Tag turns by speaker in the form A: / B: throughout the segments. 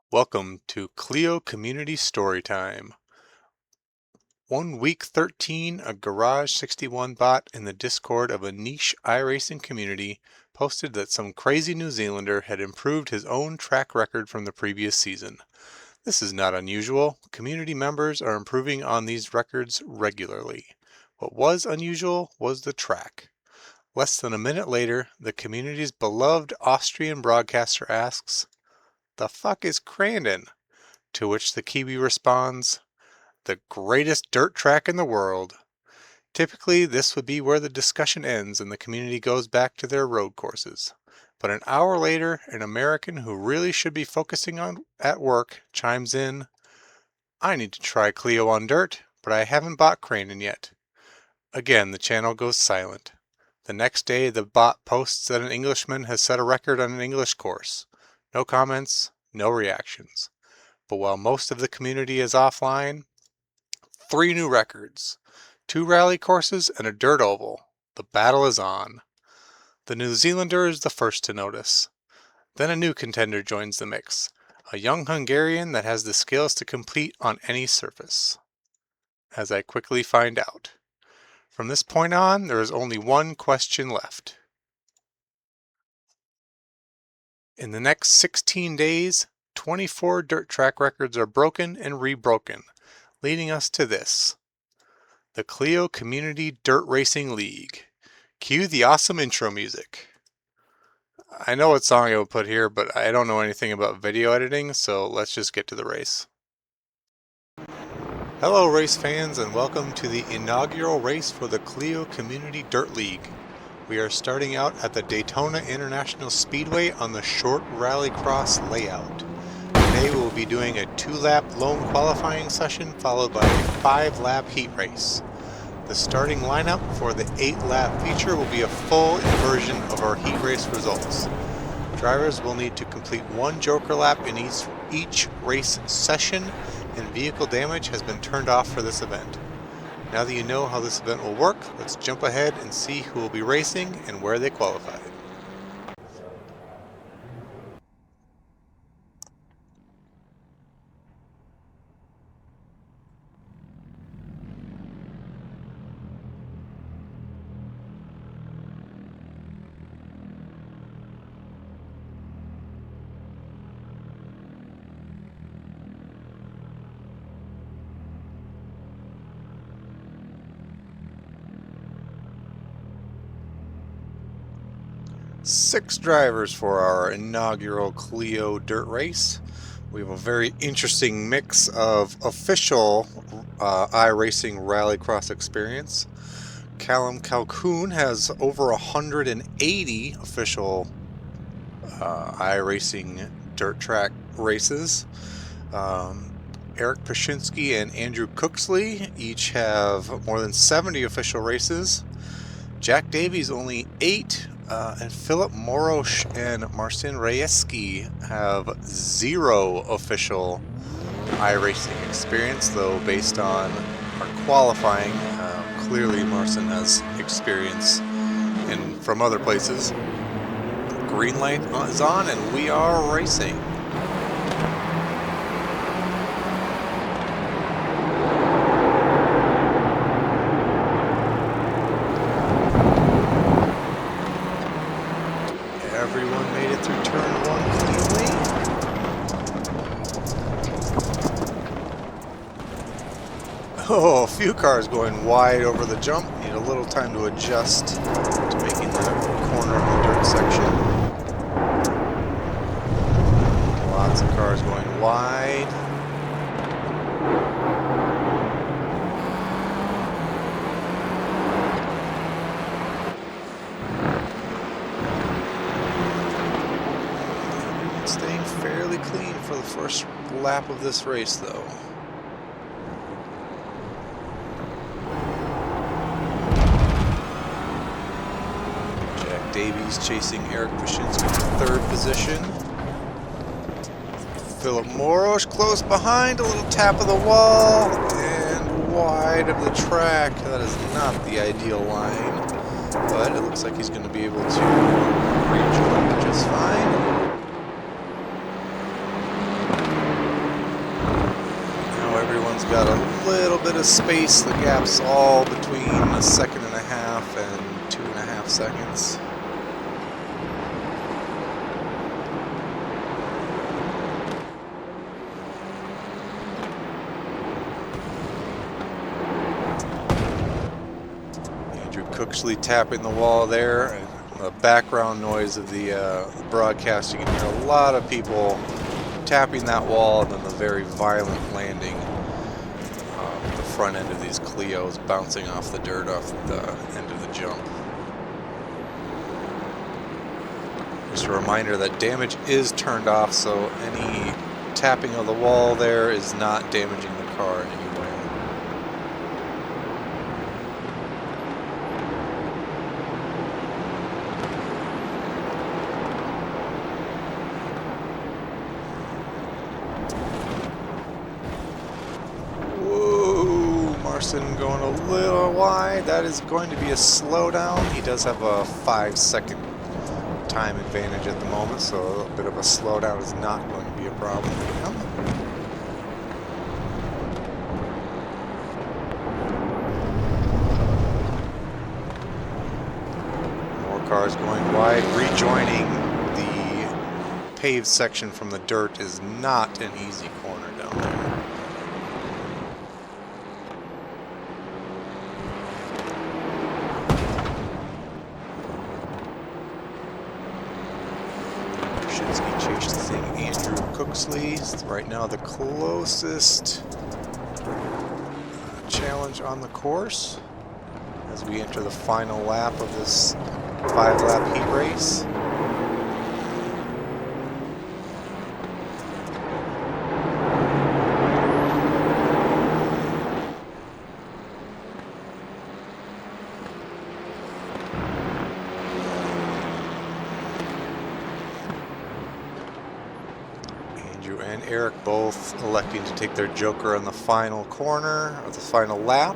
A: Welcome to Clio Community Storytime. 1 week 13, a Garage 61 bot in the Discord of a niche iRacing community posted that some crazy New Zealander had improved his own track record from the previous season. This is not unusual. Community members are improving on these records regularly. What was unusual was the track. Less than a minute later, the community's beloved Austrian broadcaster asks, "The fuck is Crandon?" To which the Kiwi responds, "The greatest dirt track in the world." Typically, this would be where the discussion ends and the community goes back to their road courses. But an hour later, an American who really should be focusing on at work chimes in, "I need to try Clio on dirt, but I haven't bought Crandon yet." Again, the channel goes silent. The next day, the bot posts that an Englishman has set a record on an English course. No comments, no reactions. But while most of the community is offline, 3 new records, 2 rally courses, and a dirt oval. The battle is on. The New Zealander is the first to notice. Then a new contender joins the mix, a young Hungarian that has the skills to compete on any surface. As I quickly find out. From this point on, there is only one question left. In the next 16 days, 24 dirt track records are broken and rebroken, leading us to this. The Clio Community Dirt Racing League. Cue the awesome intro music. I know what song I would put here, but I don't know anything about video editing, so let's just get to the race. Hello race fans, and welcome to the inaugural race for the Clio Community Dirt League. We are starting out at the Daytona International Speedway on the short rallycross layout. Today we will be doing a 2-lap lone qualifying session followed by a 5-lap heat race. The starting lineup for the 8-lap feature will be a full inversion of our heat race results. Drivers will need to complete 1 joker lap in each race session, and vehicle damage has been turned off for this event. Now that you know how this event will work, let's jump ahead and see who will be racing and where they qualified. Six drivers for our inaugural Clio dirt race. We have a very interesting mix of official iRacing rallycross experience. Callum Calhoun has over 180 official iRacing dirt track races. Eric Pashinsky and Andrew Cooksley each have more than 70 official races. Jack Davies only 8, and Philip Morosh and Marcin Rejewski have 0 official iRacing experience, though based on our qualifying, clearly Marcin has experience from other places. Green light is on and we are racing. Everyone made it through turn 1 cleanly. Oh, a few cars going wide over the jump. Need a little time to adjust to making the corner of the dirt section. Lots of cars going wide. Staying fairly clean for the first lap of this race, though. Jack Davies chasing Eric Pashinsky in 3rd position. Philip Morosh close behind, a little tap of the wall, and wide of the track. That is not the ideal line, but it looks like he's going to be able to rejoin just fine. got a little bit of space. The gap's all between a second and a half and 2.5 seconds. Andrew Cooksley tapping the wall there. And the background noise of the broadcast, you can hear a lot of people tapping that wall, and then the very violent landing of the front end of these Clios bouncing off the dirt off the end of the jump. Just a reminder that damage is turned off, so any tapping of the wall there is not damaging the car in any way. Going a little wide. That is going to be a slowdown. He does have a 5-second time advantage at the moment, so a bit of a slowdown is not going to be a problem for him. More cars going wide. Rejoining the paved section from the dirt is not an easy corner down there. Chasing Andrew Cooksley, right now the closest challenge on the course as we enter the final lap of this 5-lap heat race. And Eric both electing to take their joker on the final corner of the final lap.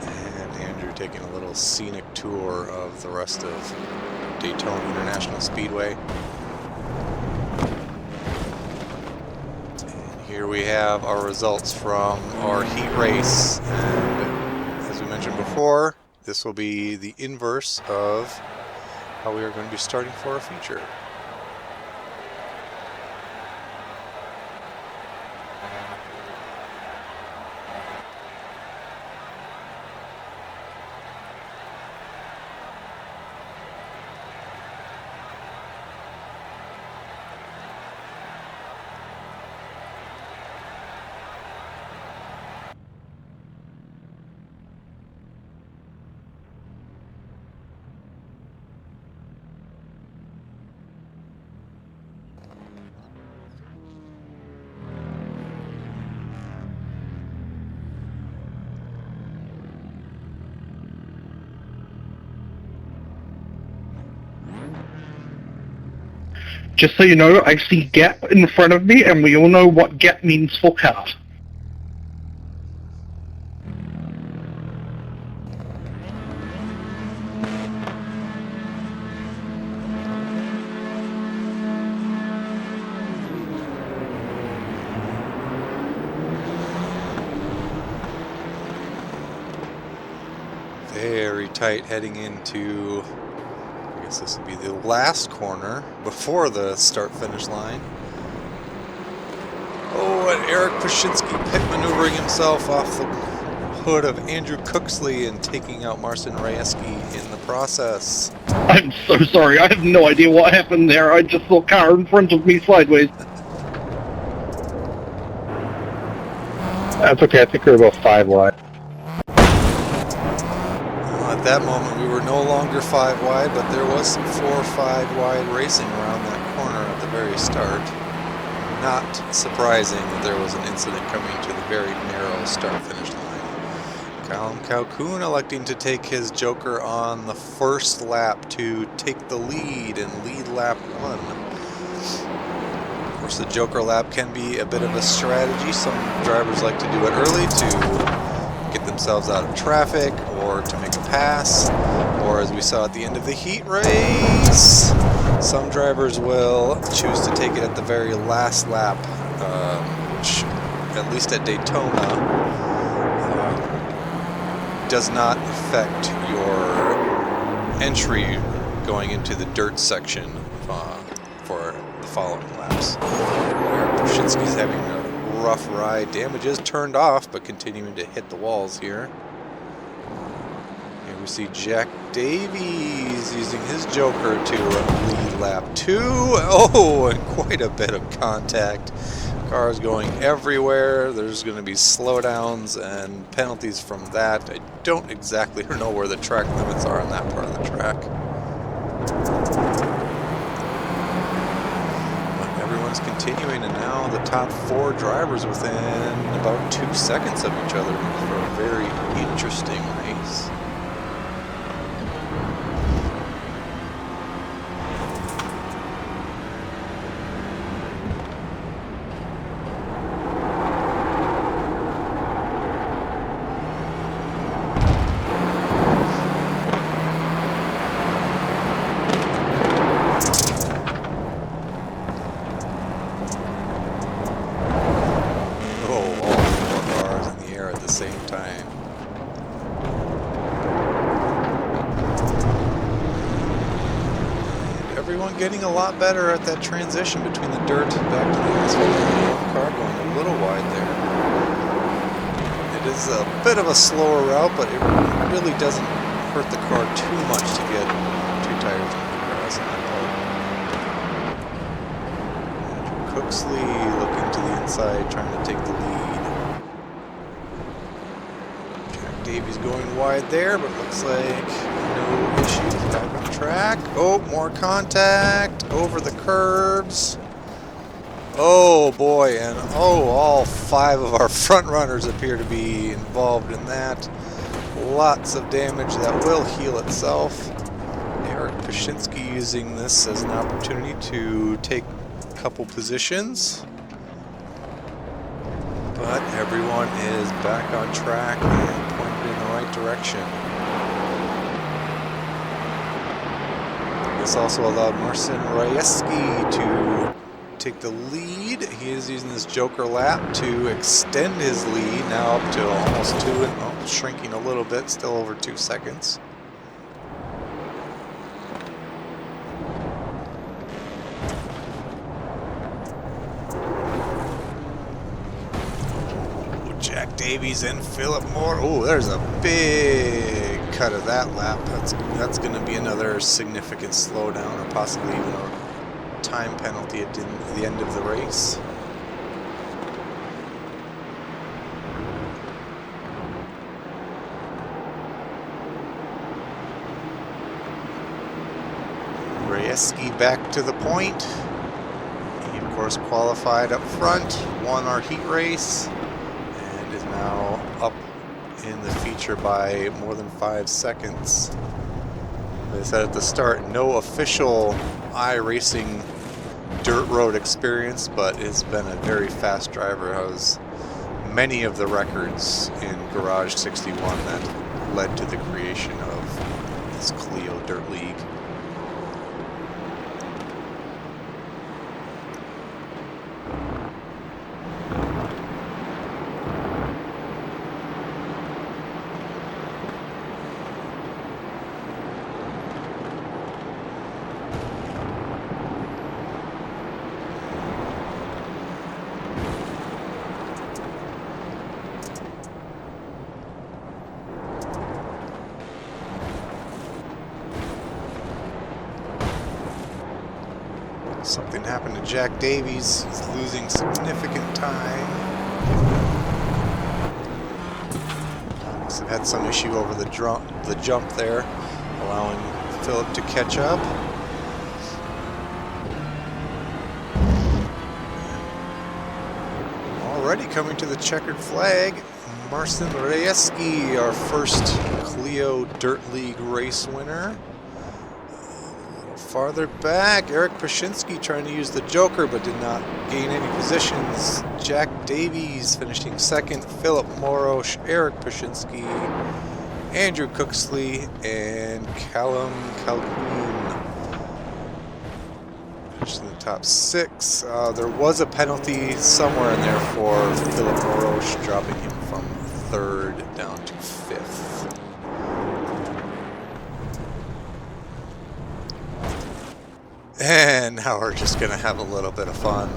A: And Andrew taking a little scenic tour of the rest of Daytona International Speedway. And here we have our results from our heat race. And as we mentioned before, this will be the inverse of how we are going to be starting for our feature.
B: Just so you know, I see gap in front of me, and we all know what gap means for car.
A: Very tight heading into, I guess this would be the last corner before the start-finish line. Oh, and Eric Pashinsky pit maneuvering himself off the hood of Andrew Cooksley and taking out Marcin Rajewski in the process.
B: I'm so sorry, I have no idea what happened there. I just saw a car in front of me sideways. That's okay, I think we're about 5 wide.
A: At that moment, we were no longer 5 wide, but there was some 4 or 5 wide racing around that corner at the very start. Not surprising that there was an incident coming to the very narrow start-finish line. Callum Calhoun electing to take his joker on the first lap to take the lead and lead lap 1. Of course, the joker lap can be a bit of a strategy. Some drivers like to do it early to get themselves out of traffic, or to make a pass, or or as we saw at the end of the heat race, some drivers will choose to take it at the very last lap, which, at least at Daytona, does not affect your entry going into the dirt section for the following laps. Pashitsky's having a rough ride. Damages turned off, but continuing to hit the walls here. Here we see Jack Davies using his Joker to lead lap 2. Oh, and quite a bit of contact. Cars going everywhere. There's going to be slowdowns and penalties from that. I don't exactly know where the track limits are on that part of the track. But everyone's continuing, and now the top 4 drivers within about 2 seconds of each other for a very interesting race. Everyone getting a lot better at that transition between the dirt and back to the asphalt. One car going a little wide there. It is a bit of a slower route, but it really doesn't hurt the car too much to get 2 tires on the grass on that part. Andrew Cooksley looking to the inside, trying to take the lead. Jack Davies going wide there, but looks like no issues back on track. Oh, more contact over the curbs. Oh boy, and oh, all 5 of our front runners appear to be involved in that. Lots of damage that will heal itself. Eric Pashinsky using this as an opportunity to take a couple positions. But everyone is back on track and pointed in the right direction. This also allowed Marcin Rajewski to take the lead. He is using this Joker lap to extend his lead, now up to almost 2 and shrinking a little bit, still over 2 seconds. Jack Davies and Philip Moore. Oh, there's a big cut of that lap. That's going to be another significant slowdown, or possibly even a time penalty at the end of the race. Rajewski back to the point. He, of course, qualified up front, won our heat race, and is now up in the feature by more than 5 seconds. As I said at the start, no official iRacing dirt road experience, but it's been a very fast driver. Has many of the records in Garage 61 that led to the creation of this Clio Dirt League. Something happened to Jack Davies. He's losing significant time. Must have had some issue over the jump there, allowing Philip to catch up. Already coming to the checkered flag, Marcin Rajewski, our first Clio Dirt League race winner. Farther back, Eric Pashinsky trying to use the Joker but did not gain any positions. Jack Davies finishing second, Philip Morosh, Eric Pashinsky, Andrew Cooksley, and Callum Calhoun. Finished in the top 6. There was a penalty somewhere in there for Philip Oroch, dropping him from 3rd down to 5th. And now we're just going to have a little bit of fun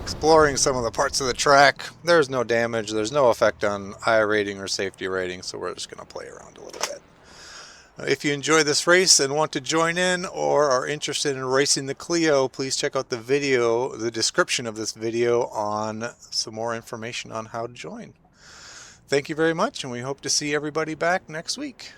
A: exploring some of the parts of the track. There's no damage, there's no effect on iRating or safety rating, so we're just going to play around a little bit. If you enjoy this race and want to join in or are interested in racing the Clio, please check out the description of this video on some more information on how to join. Thank you very much, and we hope to see everybody back next week.